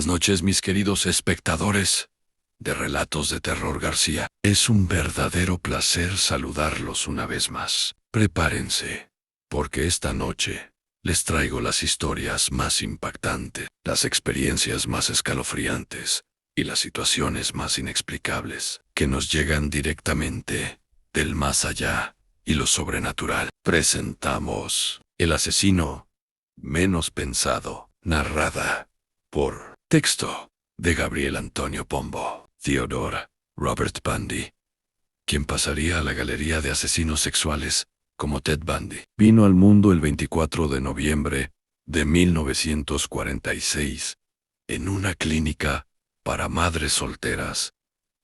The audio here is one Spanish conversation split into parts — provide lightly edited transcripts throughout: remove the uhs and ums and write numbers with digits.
Buenas noches, mis queridos espectadores de Relatos de Terror García. Es un verdadero placer saludarlos una vez más. Prepárense, porque esta noche les traigo las historias más impactantes, las experiencias más escalofriantes y las situaciones más inexplicables que nos llegan directamente del más allá y lo sobrenatural. Presentamos El asesino menos pensado, narrada por texto de Gabriel Antonio Pombo. Theodore Robert Bundy, quien pasaría a la galería de asesinos sexuales como Ted Bundy, vino al mundo el 24 de noviembre de 1946 en una clínica para madres solteras,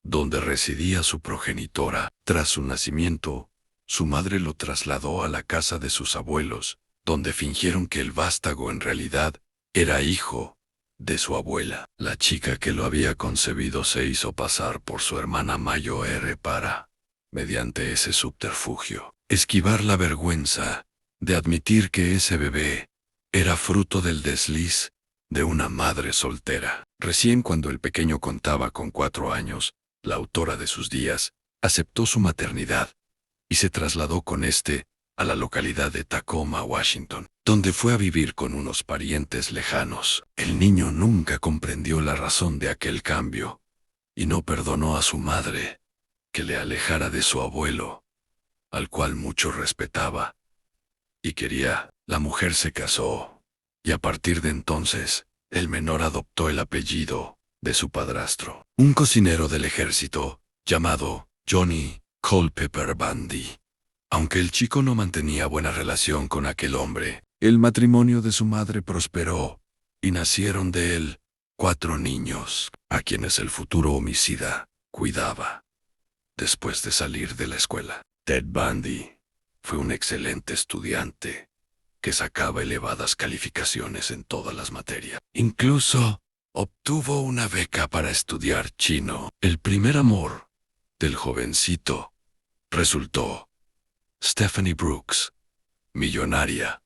donde residía su progenitora. Tras su nacimiento, su madre lo trasladó a la casa de sus abuelos, donde fingieron que el vástago en realidad era hijo de su abuela. La chica que lo había concebido se hizo pasar por su hermana mayor para, mediante ese subterfugio, esquivar la vergüenza de admitir que ese bebé era fruto del desliz de una madre soltera. Recién cuando el pequeño contaba con 4 años, la autora de sus días aceptó su maternidad y se trasladó con a la localidad de Tacoma, Washington, donde fue a vivir con unos parientes lejanos. El niño nunca comprendió la razón de aquel cambio y no perdonó a su madre que le alejara de su abuelo, al cual mucho respetaba y quería. La mujer se casó y a partir de entonces, el menor adoptó el apellido de su padrastro, un cocinero del ejército llamado Johnny Culpeper Bundy. Aunque el chico no mantenía buena relación con aquel hombre, el matrimonio de su madre prosperó y nacieron de él 4 niños, a quienes el futuro homicida cuidaba. Después de salir de la escuela, Ted Bundy fue un excelente estudiante que sacaba elevadas calificaciones en todas las materias. Incluso obtuvo una beca para estudiar chino. El primer amor del jovencito resultó Stephanie Brooks, millonaria,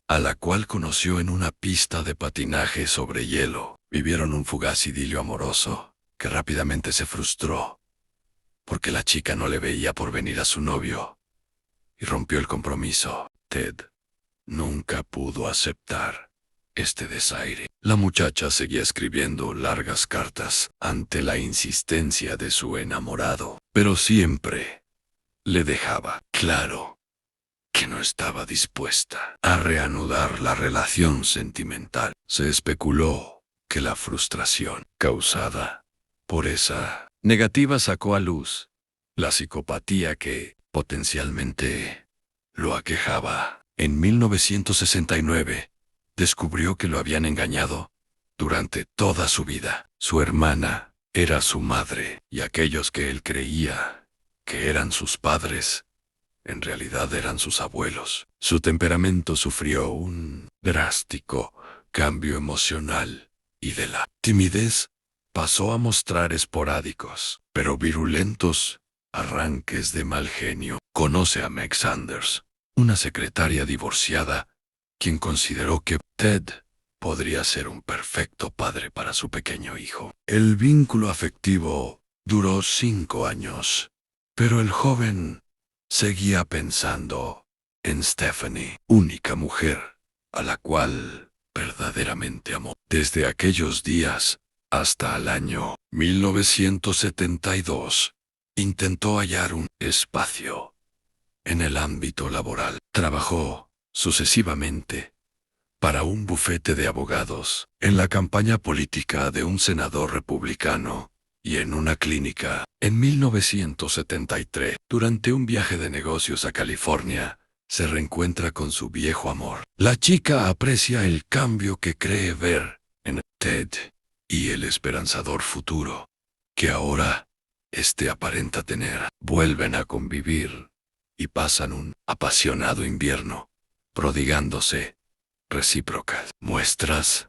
a la cual conoció en una pista de patinaje sobre hielo. Vivieron un fugaz idilio amoroso que rápidamente se frustró porque la chica no le veía porvenir a su novio y rompió el compromiso. Ted nunca pudo aceptar este desaire. La muchacha seguía escribiendo largas cartas ante la insistencia de su enamorado, pero siempre le dejaba claro que no estaba dispuesta a reanudar la relación sentimental. Se especuló que la frustración causada por esa negativa sacó a luz la psicopatía que potencialmente lo aquejaba. En 1969, descubrió que lo habían engañado durante toda su vida. Su hermana era su madre y aquellos que él creía que eran sus padres, en realidad eran sus abuelos. Su temperamento sufrió un drástico cambio emocional y de la timidez pasó a mostrar esporádicos, pero virulentos, arranques de mal genio. Conoce a Meg Sanders, una secretaria divorciada, quien consideró que Ted podría ser un perfecto padre para su pequeño hijo. El vínculo afectivo duró 5 años. Pero el joven seguía pensando en Stephanie, única mujer a la cual verdaderamente amó. Desde aquellos días hasta el año 1972, intentó hallar un espacio en el ámbito laboral. Trabajó sucesivamente para un bufete de abogados, en la campaña política de un senador republicano y en una clínica. En 1973, durante un viaje de negocios a California, se reencuentra con su viejo amor. La chica aprecia el cambio que cree ver en Ted y el esperanzador futuro que ahora aparenta tener. Vuelven a convivir y pasan un apasionado invierno, prodigándose recíprocas muestras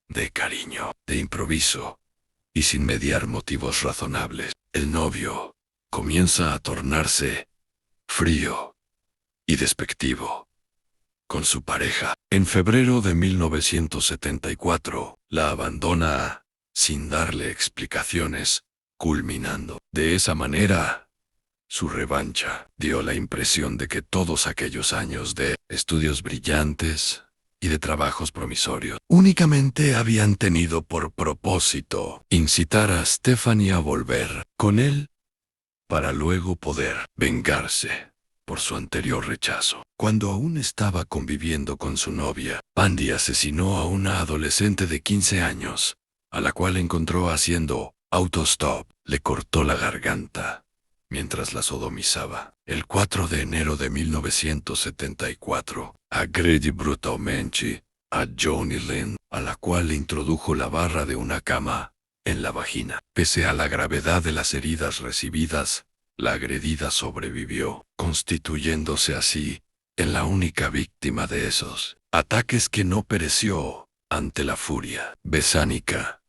de cariño. De improviso y sin mediar motivos razonables, el novio comienza a tornarse frío y despectivo con su pareja. En febrero de 1974, la abandona sin darle explicaciones, culminando. De esa manera, su revancha dio la impresión de que todos aquellos años de estudios brillantes y de trabajos promisorios únicamente habían tenido por propósito incitar a Stephanie a volver con él para luego poder vengarse por su anterior rechazo. Cuando aún estaba conviviendo con su novia, Pandy asesinó a una adolescente de 15 años, a la cual encontró haciendo autostop. Le cortó la garganta mientras la sodomizaba. El 4 de enero de 1974, agredí brutalmente a Johnny Lynn, a la cual le introdujo la barra de una cama en la vagina. Pese a la gravedad de las heridas recibidas, la agredida sobrevivió, constituyéndose así en la única víctima de esos ataques que no pereció ante la furia besánica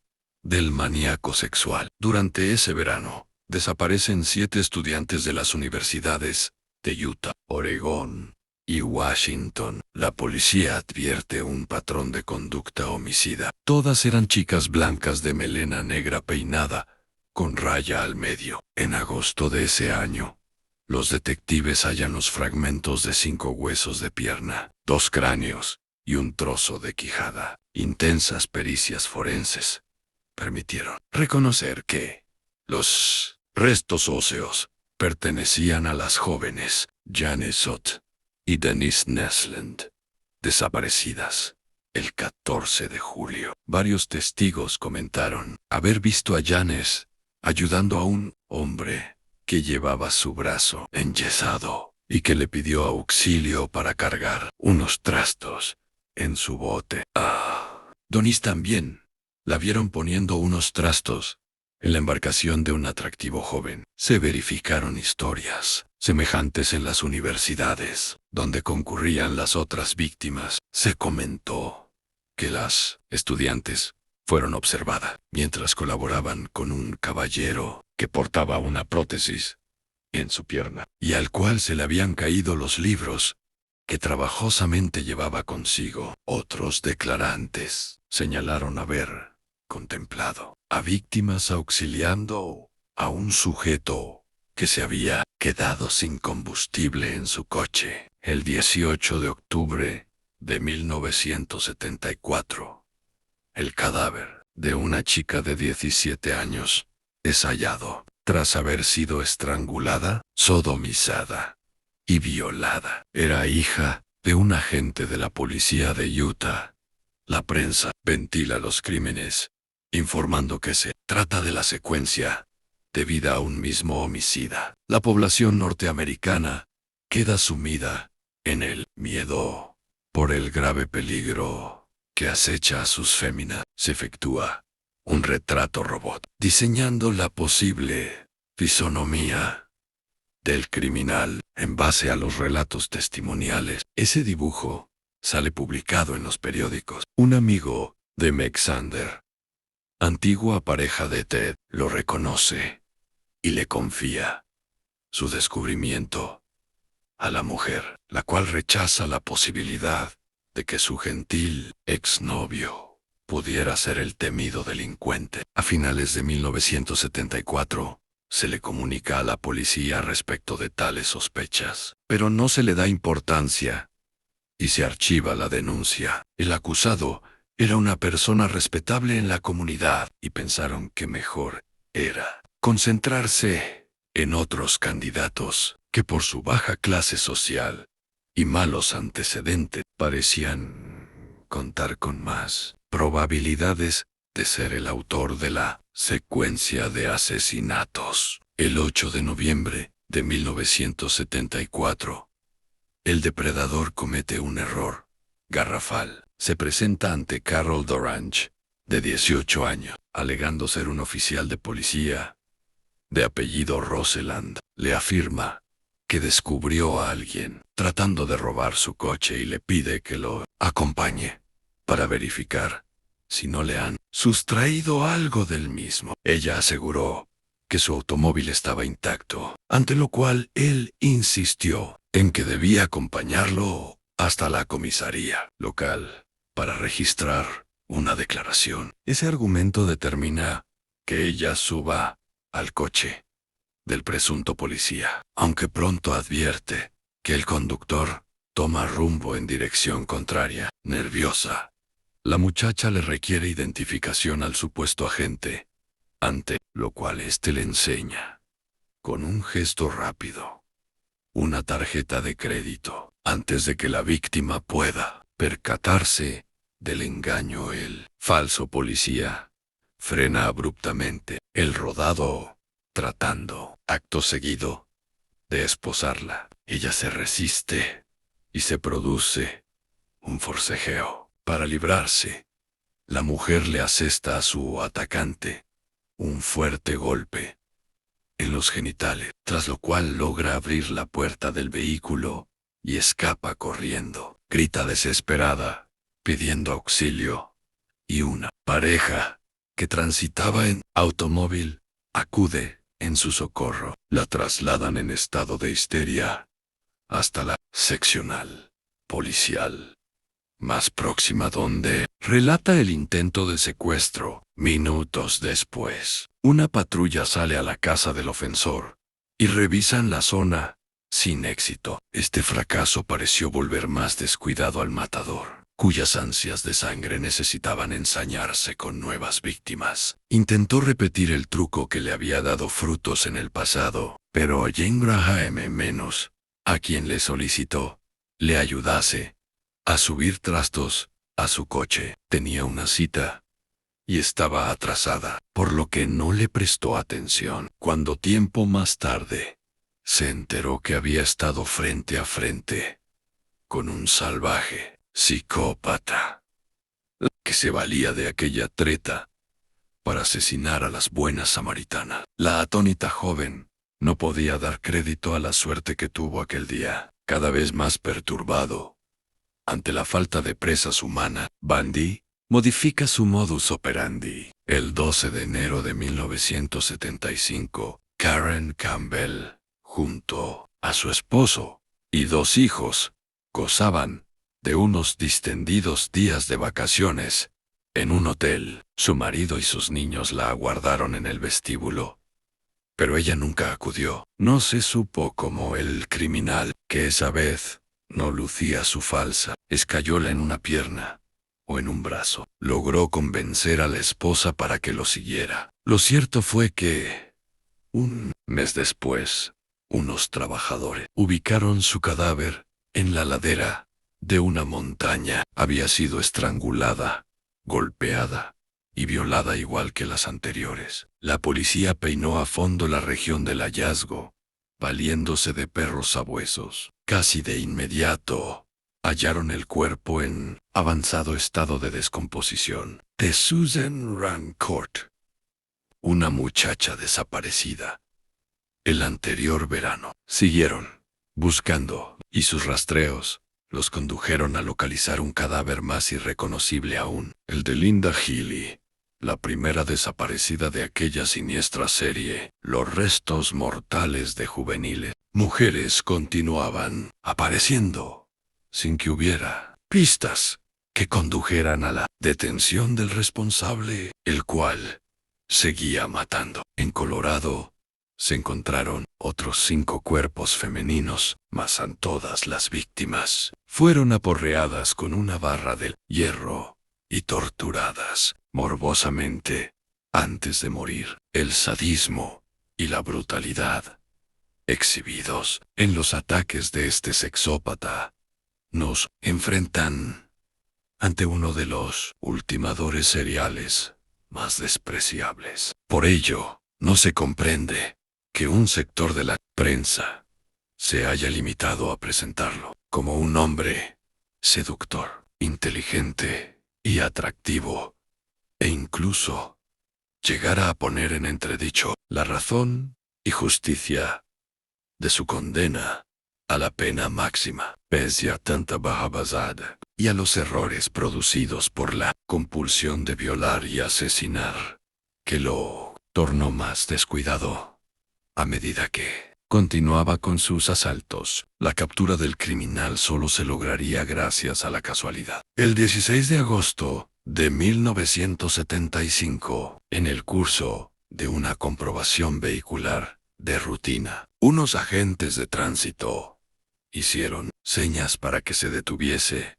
del maníaco sexual. Durante ese verano, desaparecen 7 estudiantes de las universidades de Utah, Oregón y Washington. La policía advierte un patrón de conducta homicida. Todas eran chicas blancas de melena negra peinada, con raya al medio. En agosto de ese año, los detectives hallan los fragmentos de 5 huesos de pierna, 2 cráneos y un trozo de quijada. Intensas pericias forenses permitieron reconocer que los restos óseos pertenecían a las jóvenes Janice Sott y Denise Nesland, desaparecidas el 14 de julio. Varios testigos comentaron haber visto a Janice ayudando a un hombre que llevaba su brazo enyesado y que le pidió auxilio para cargar unos trastos en su bote. Denise también la vieron poniendo unos trastos en la embarcación de un atractivo joven. Se verificaron historias semejantes en las universidades donde concurrían las otras víctimas. Se comentó que las estudiantes fueron observadas mientras colaboraban con un caballero que portaba una prótesis en su pierna y al cual se le habían caído los libros que trabajosamente llevaba consigo. Otros declarantes señalaron haber contemplado a víctimas auxiliando a un sujeto que se había quedado sin combustible en su coche. El 18 de octubre de 1974, el cadáver de una chica de 17 años es hallado tras haber sido estrangulada, sodomizada y violada. Era hija de un agente de la policía de Utah. La prensa ventila los crímenes, informando que se trata de la secuencia debida a un mismo homicida. La población norteamericana queda sumida en el miedo por el grave peligro que acecha a sus féminas. Se efectúa un retrato robot, diseñando la posible fisonomía del criminal en base a los relatos testimoniales. Ese dibujo sale publicado en los periódicos. Un amigo de Meg Sander, antigua pareja de Ted, lo reconoce y le confía su descubrimiento a la mujer, la cual rechaza la posibilidad de que su gentil exnovio pudiera ser el temido delincuente. A finales de 1974, se le comunica a la policía respecto de tales sospechas, pero no se le da importancia y se archiva la denuncia. El acusado era una persona respetable en la comunidad y pensaron que mejor era concentrarse en otros candidatos que por su baja clase social y malos antecedentes parecían contar con más probabilidades de ser el autor de la secuencia de asesinatos. El 8 de noviembre de 1974, el depredador comete un error garrafal. Se presenta ante Carol Dorange, de 18 años, alegando ser un oficial de policía de apellido Roseland. Le afirma que descubrió a alguien tratando de robar su coche y le pide que lo acompañe para verificar si no le han sustraído algo del mismo. Ella aseguró que su automóvil estaba intacto, ante lo cual él insistió en que debía acompañarlo hasta la comisaría local para registrar una declaración. Ese argumento determina que ella suba al coche del presunto policía, aunque pronto advierte que el conductor toma rumbo en dirección contraria. Nerviosa, la muchacha le requiere identificación al supuesto agente, ante lo cual éste le enseña, con un gesto rápido, una tarjeta de crédito. Antes de que la víctima pueda percatarse del engaño, el falso policía frena abruptamente el rodado, tratando, acto seguido, de esposarla. Ella se resiste y se produce un forcejeo. Para librarse, la mujer le asesta a su atacante un fuerte golpe en los genitales, tras lo cual logra abrir la puerta del vehículo y escapa corriendo. Grita desesperada, pidiendo auxilio, y una pareja que transitaba en automóvil acude en su socorro. La trasladan en estado de histeria hasta la seccional policial más próxima, donde relata el intento de secuestro. Minutos después, una patrulla sale a la casa del ofensor y revisan la zona sin éxito. Este fracaso pareció volver más descuidado al matador, cuyas ansias de sangre necesitaban ensañarse con nuevas víctimas. Intentó repetir el truco que le había dado frutos en el pasado, pero a Jane Graham menos, a quien le solicitó le ayudase a subir trastos a su coche. Tenía una cita y estaba atrasada, por lo que no le prestó atención. Cuando tiempo más tarde se enteró que había estado frente a frente con un salvaje psicópata que se valía de aquella treta para asesinar a las buenas samaritanas. La atónita joven no podía dar crédito a la suerte que tuvo aquel día. Cada vez más perturbado ante la falta de presas humanas, Bundy modifica su modus operandi. El 12 de enero de 1975, Karen Campbell, junto a su esposo y 2 hijos, gozaban de unos distendidos días de vacaciones en un hotel. Su marido y sus niños la aguardaron en el vestíbulo, pero ella nunca acudió. No se supo cómo el criminal, que esa vez no lucía su falsa escayola en una pierna o en un brazo, logró convencer a la esposa para que lo siguiera. Lo cierto fue que, un mes después, unos trabajadores ubicaron su cadáver en la ladera de una montaña. Había sido estrangulada, golpeada y violada igual que las anteriores. La policía peinó a fondo la región del hallazgo, valiéndose de perros sabuesos. Casi de inmediato, hallaron el cuerpo en avanzado estado de descomposición de Susan Rancourt, una muchacha desaparecida el anterior verano. Siguieron buscando, y sus rastreos los condujeron a localizar un cadáver más irreconocible aún, el de Linda Healy, la primera desaparecida de aquella siniestra serie. Los restos mortales de juveniles mujeres continuaban apareciendo, sin que hubiera pistas que condujeran a la detención del responsable, el cual seguía matando. En Colorado se encontraron otros 5 cuerpos femeninos, mas todas las víctimas fueron aporreadas con una barra de hierro y torturadas morbosamente antes de morir. El sadismo y la brutalidad exhibidos en los ataques de este sexópata nos enfrentan ante uno de los ultimadores seriales más despreciables. Por ello, no se comprende que un sector de la prensa se haya limitado a presentarlo como un hombre seductor, inteligente y atractivo, e incluso llegara a poner en entredicho la razón y justicia de su condena a la pena máxima, pese a tanta bajabasada y a los errores producidos por la compulsión de violar y asesinar, que lo tornó más descuidado a medida que continuaba con sus asaltos. La captura del criminal solo se lograría gracias a la casualidad. El 16 de agosto de 1975, en el curso de una comprobación vehicular de rutina, unos agentes de tránsito hicieron señas para que se detuviese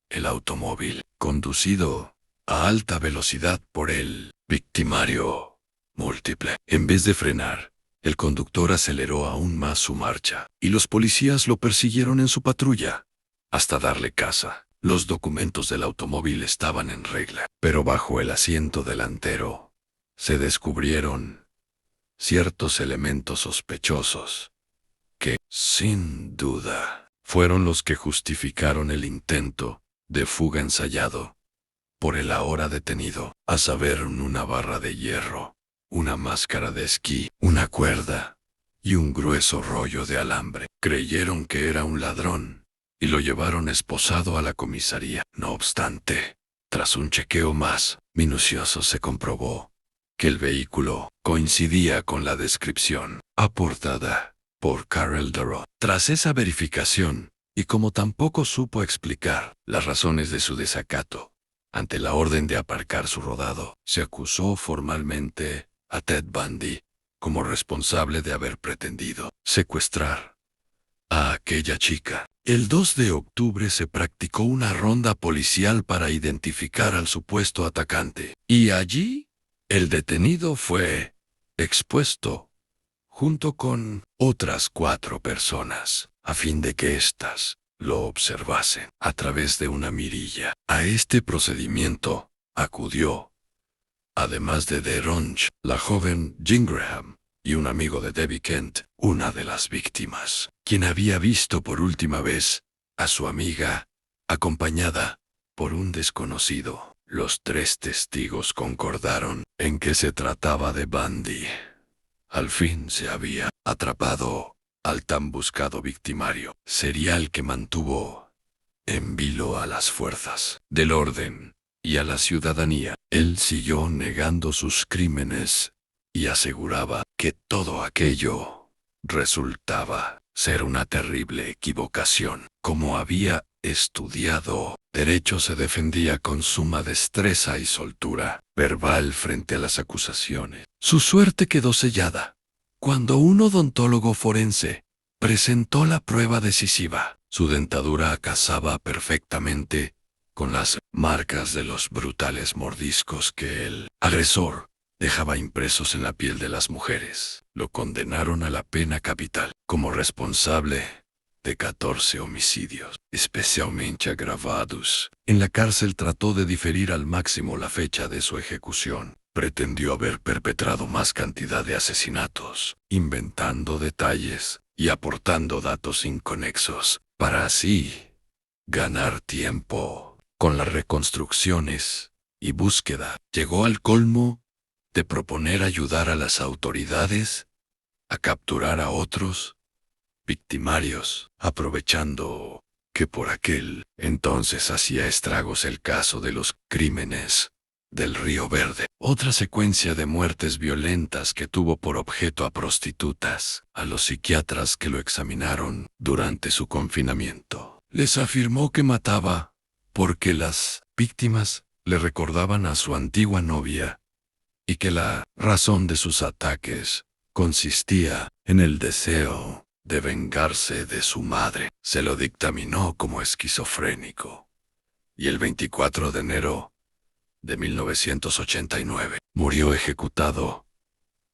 el automóvil, conducido a alta velocidad por el victimario múltiple. En vez de frenar, el conductor aceleró aún más su marcha, y los policías lo persiguieron en su patrulla, hasta darle caza. Los documentos del automóvil estaban en regla, pero bajo el asiento delantero se descubrieron ciertos elementos sospechosos que, sin duda, fueron los que justificaron el intento de fuga ensayado por el ahora detenido, a saber, una barra de hierro, una máscara de esquí, una cuerda y un grueso rollo de alambre. Creyeron que era un ladrón y lo llevaron esposado a la comisaría. No obstante, tras un chequeo más minucioso se comprobó que el vehículo coincidía con la descripción aportada por Carol Darrow. Tras esa verificación, y como tampoco supo explicar las razones de su desacato ante la orden de aparcar su rodado, se acusó formalmente a Ted Bundy como responsable de haber pretendido secuestrar a aquella chica. El 2 de octubre se practicó una ronda policial para identificar al supuesto atacante, y allí el detenido fue expuesto junto con otras 4 personas, a fin de que éstas lo observasen a través de una mirilla. A este procedimiento acudió, además de DeRonch, la joven Jean Graham y un amigo de Debbie Kent, una de las víctimas, quien había visto por última vez a su amiga acompañada por un desconocido. Los 3 testigos concordaron en que se trataba de Bundy. Al fin se había atrapado al tan buscado victimario serial que mantuvo en vilo a las fuerzas del orden y a la ciudadanía. Él siguió negando sus crímenes y aseguraba que todo aquello resultaba ser una terrible equivocación. Como había estudiado derecho, se defendía con suma destreza y soltura verbal frente a las acusaciones. Su suerte quedó sellada cuando un odontólogo forense presentó la prueba decisiva. Su dentadura casaba perfectamente con las marcas de los brutales mordiscos que el agresor dejaba impresos en la piel de las mujeres. Lo condenaron a la pena capital como responsable de 14 homicidios, especialmente agravados. En la cárcel trató de diferir al máximo la fecha de su ejecución. Pretendió haber perpetrado más cantidad de asesinatos, inventando detalles y aportando datos inconexos, para así ganar tiempo. Con las reconstrucciones y búsqueda, llegó al colmo de proponer ayudar a las autoridades a capturar a otros victimarios, aprovechando que por aquel entonces hacía estragos el caso de los crímenes del Río Verde. Otra secuencia de muertes violentas que tuvo por objeto a prostitutas. A los psiquiatras que lo examinaron durante su confinamiento, les afirmó que mataba porque las víctimas le recordaban a su antigua novia y que la razón de sus ataques consistía en el deseo de vengarse de su madre. Se lo dictaminó como esquizofrénico, y el 24 de enero de 1989 murió ejecutado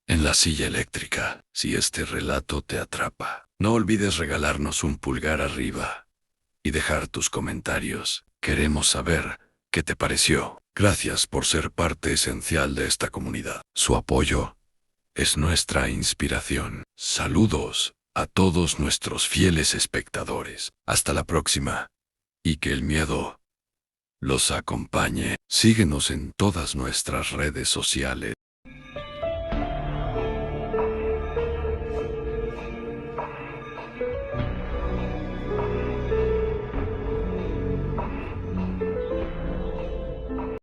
en la silla eléctrica. Si este relato te atrapa, no olvides regalarnos un pulgar arriba y dejar tus comentarios. Queremos saber qué te pareció. Gracias por ser parte esencial de esta comunidad. Su apoyo es nuestra inspiración. Saludos a todos nuestros fieles espectadores. Hasta la próxima, y que el miedo los acompañe. Síguenos en todas nuestras redes sociales.